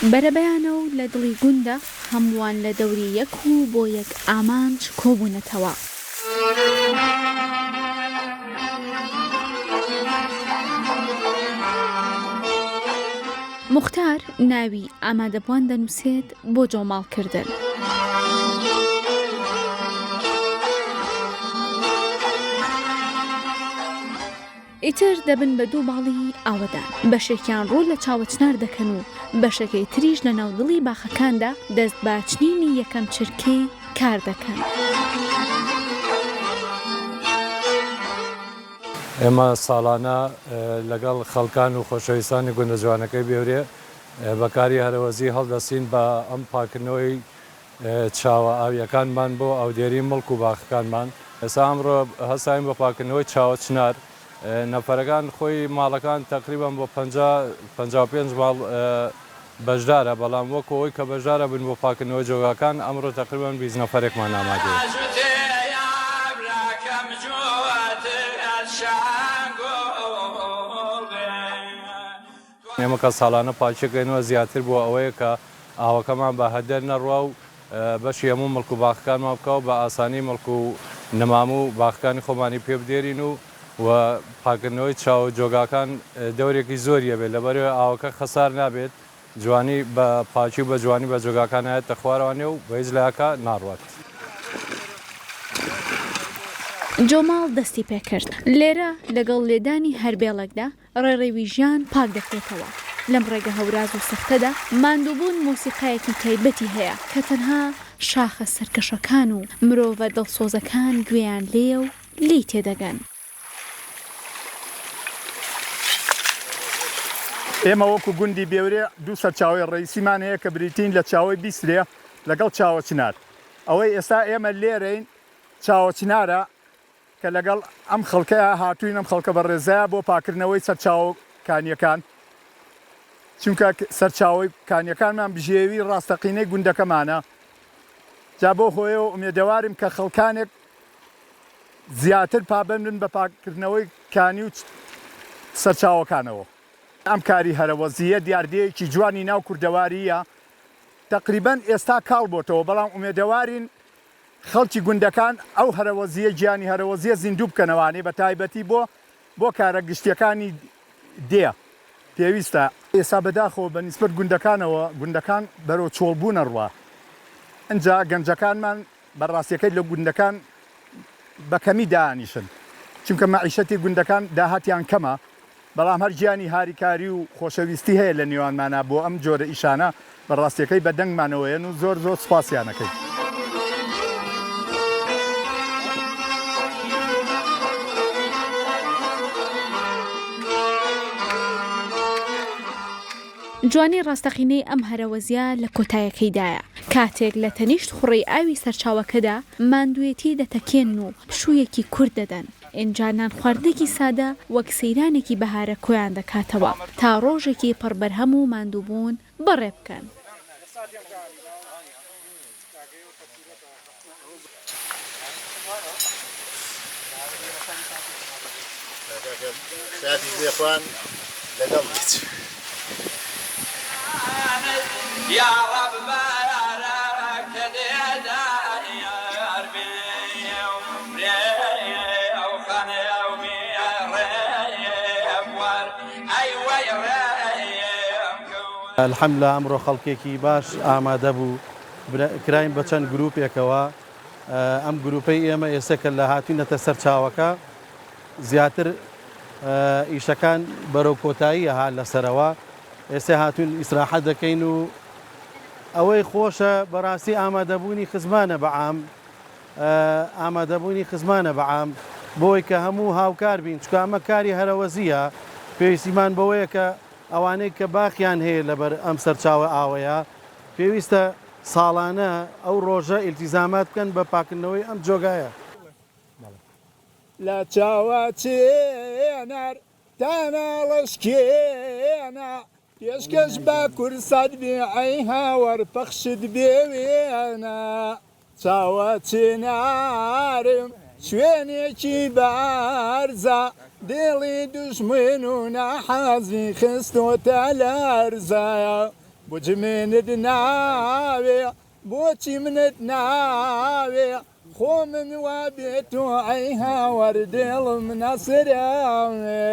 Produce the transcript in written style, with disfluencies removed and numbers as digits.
بەرەبەیانە و لە دڵی گوندە هەمووان لە دەوری یەک و بۆ یەک ئامانج کۆبوونەتەوە. موختار ناوی ئامادەبوان دەنووسێت بۆ جۆماڵکردن. ئیتر دەبن بە دوو باڵی ئاوەدان، بەشێکیان ڕوو لە چاوەچنار دەکەن و بەشەکەی تریش لە ناودڵی باخەکاندا دەست باچنینی یەکەم چرکەی کار دەکەن. ئێمە ساڵانە لەگەڵ خەڵکان و خۆشەویستانی گوندە جوانەکەی بێورێ بەکاری هەرەوەزی هەڵدەستین بە ئەم پاکردنەوەی چاوە ئاویەکانمان بۆ ئەودێری مڵک و باخەکانمان. ئێستا ئەمڕۆ هەستاین بە پاکردنەوەی چاوەچنار. نەفەرەکان خۆی ماڵەکان تقریبان بۆ 55 ماڵ بەشدارە، بەڵام وەکەوەی کە بەشدارە بن بۆ پاکردنەوەی جۆگاکان ئەمڕۆ تقریبان 20 نەفەرێکمان ئامادەیە. ئێمە کە ساڵانە پاکیەکەینەوە زیاتر بۆ ئەوەیە کە ئاوەکەمان بە هەدەر نەڕوا و بەشی هەموو مڵک و باخەکانمان بکەوە بە ئاسانی مڵک و نەمام و باخەکانی خۆمانی پێ بدێرین و پاکردنەوەی چاو جۆگاکان دەورێکی زۆریە بێت، لەبەرەوەی ئاوەکە خەسار نابێت، جوانی بە پاکی و بە جوانی بە جۆگاکان هەیەتە خوارەوانێ و بە هیچ لایەکە ناڕوات. جۆماڵ دەستی پێکرد. لێرە لەگەڵ لێدانی هەربێڵێکدا ڕێڕێوی ژیان پاک دەکرێتەوە. لەم ڕێگە هەوراز و سەختەدا ماندووبوون مۆسیقایەکی تایبەتی هەیە کە تەنها شاخە سەرکەشەکان و مرۆڤە دڵسۆزەکان گوێیان لێ و لی تێدەگەن. ئێمە وەکو گوندی بێورێ دوو سەرچاوی ڕئیسیمان هەیە کە بریتین لە چاوەی بیسرێ لەگەڵ چاوەچنار. ئەوەی ئێستا ئێمە لێرەین چاوەچنارە کە لەگەڵ ئەم خەڵکەیە هاتووین، ئەم خەڵکە بەڕێزایە بۆ پاکردنەوەی سەرچاوەکانیەکان، چونکە سەرچاوی کانیەکانمان بژێوی ڕاستەقینەی گوندەکەمانە. جا بۆ هۆیەوە ئومێدەوارم کە خەڵکانێک زیاتر پابەندن بە پاکردنەوەی کانی و سەرچاوەکانەوە. ئەم کاری هەرەوەزیە دیاردەیەکی جوانی ناو کوردەواریە، تقریبەن ئێستا کاڵ بۆتەوە، بەڵام ئومێدەوارین خەڵکی گوندەکان ئەو هەرەوەزیە گیانی هەرەوەزیە زیندوو بکەنەوانێ بە تایبەتی بۆ کارە گشتیەکانی دێ پێویستە. ئێستا بەداخەوە بە نیسبەت گوندەکان بەرەو چۆڵبوونە ڕوا. ئەنجا گەنجەکانمان بەڕاستیەکەی لە گوندەکان بەکەمی دانیشن، چونکە مەعیشەتی گوندەکان داهاتیان کەمە، بەڵام هەر گیانی هاریکاری و خۆشەویستی هەیە لە نێوانمانە بۆ ئەم جۆرە ئیشانە بەڕاستیەکەی بە دەنگمانەوەیەن و زۆر سوپاسیانەکەی. جوانی ڕاستەقینەی ئەم هەرەوەزیە لە کۆتایەکەیدایە. کاتێک لە تەنیشت خوڕی ئاوی سەرچاوەکەدا ماندوێتی دەتەکێن و پشوویەکی کورد دەدەن. ئینجانان خواردێکی سادە وەک سەیرانێکی بەهارە کۆیان دەکاتەوە تا ڕۆژێکی پڕبەرهەم و ماندووبوون بەڕێ بکەن. الحەمدلله ئەمڕۆ خەڵکێکی باش ئامادە بوو، کراین بە چەند گروپێکەوە. ئەم گروپەی ئێمە ئێستا کە لە هاتوینەتە سەر چاوەکە زیاتر ئیشەکان بەرەو کۆتاییە ها لەسەرەوە. ئێستا هاتوون ئیسراحەت دەکەین و ئەوەی خۆشە بەڕاستی ئامادەبوونی خزمانە بەعام، ئامادەبوونی خزمانە بەعام بۆی کە هەموو هاوکار بین، چکە ئەمە کاری هەرەوەزیە. پێویستیمان بەوەیە کە ئەوانەی کە باخیان هەیە لەبەر ئەم سەرچاوە ئاوەیە پێویستە ساڵانە ئەو ڕۆژە ئیلتیزامات بکەن بە پاکردنەوەی ئەم جۆگایە. لە چاوەچێنەر تەناڵشکێنە پێشکەش بە کورسەت بێعەی هاوەرپەخشت بێوێنە. چاوەچێنارم شوێنێکی بارزە، دڵی دوژمن و نەحەزی خستۆتە لەرزایە. بۆچی منت ناوێ بۆچی منت ناوێ خۆ من وا بێت و ئەی هاوەردێڵم نەسراوێ